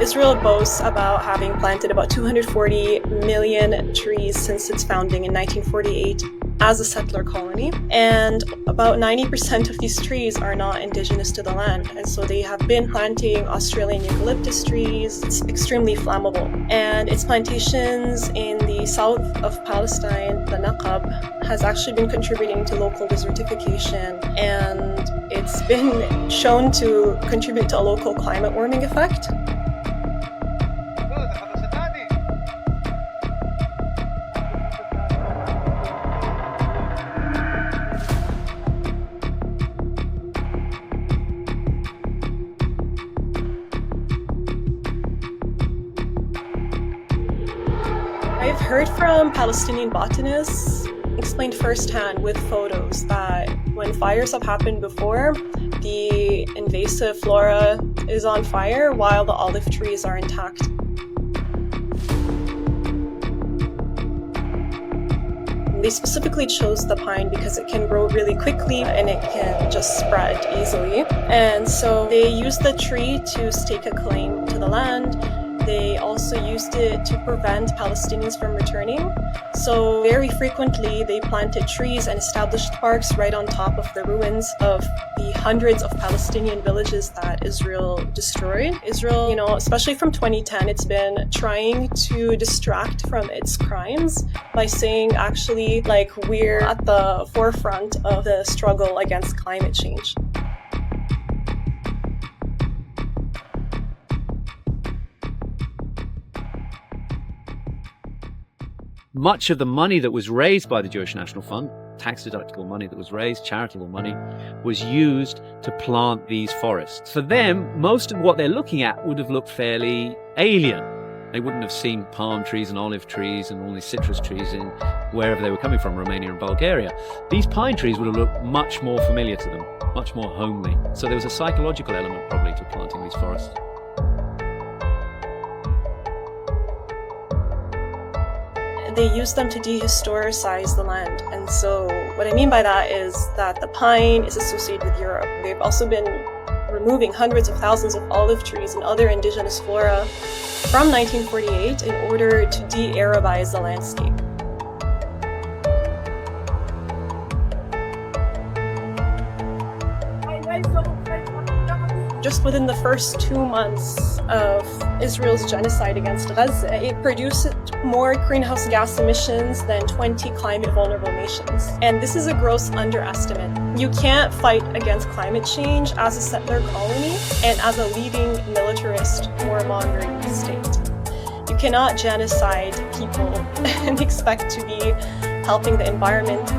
Israel boasts about having planted about 240 million trees since its founding in 1948 as a settler colony, and about 90% of these trees are not indigenous to the land, and so they have been planting Australian eucalyptus trees. It's extremely flammable, and its plantations in the south of Palestine, the Naqab, has actually been contributing to local desertification, and it's been shown to contribute to a local climate warming effect. I've heard from Palestinian botanists, explained firsthand with photos, that when fires have happened before, the invasive flora is on fire while the olive trees are intact. They specifically chose the pine because it can grow really quickly and it can just spread easily. And so they used the tree to stake a claim to the land. They also used it to prevent Palestinians from returning. So very frequently they planted trees and established parks right on top of the ruins of the hundreds of Palestinian villages that Israel destroyed. Israel, especially from 2010, it's been trying to distract from its crimes by saying actually we're at the forefront of the struggle against climate change. Much of the money that was raised by the Jewish National Fund, tax-deductible money that was raised, charitable money, was used to plant these forests. For them, most of what they're looking at would have looked fairly alien. They wouldn't have seen palm trees and olive trees and all these citrus trees in wherever they were coming from, Romania and Bulgaria. These pine trees would have looked much more familiar to them, much more homely. So there was a psychological element probably to planting these forests. They use them to dehistoricize the land. And so what I mean by that is that the pine is associated with Europe. They've also been removing hundreds of thousands of olive trees and other indigenous flora from 1948 in order to de-Arabize the landscape. Just within the first 2 months of Israel's genocide against Gaza, it produced more greenhouse gas emissions than 20 climate-vulnerable nations. And this is a gross underestimate. You can't fight against climate change as a settler colony and as a leading militarist warmongering state. You cannot genocide people and expect to be helping the environment.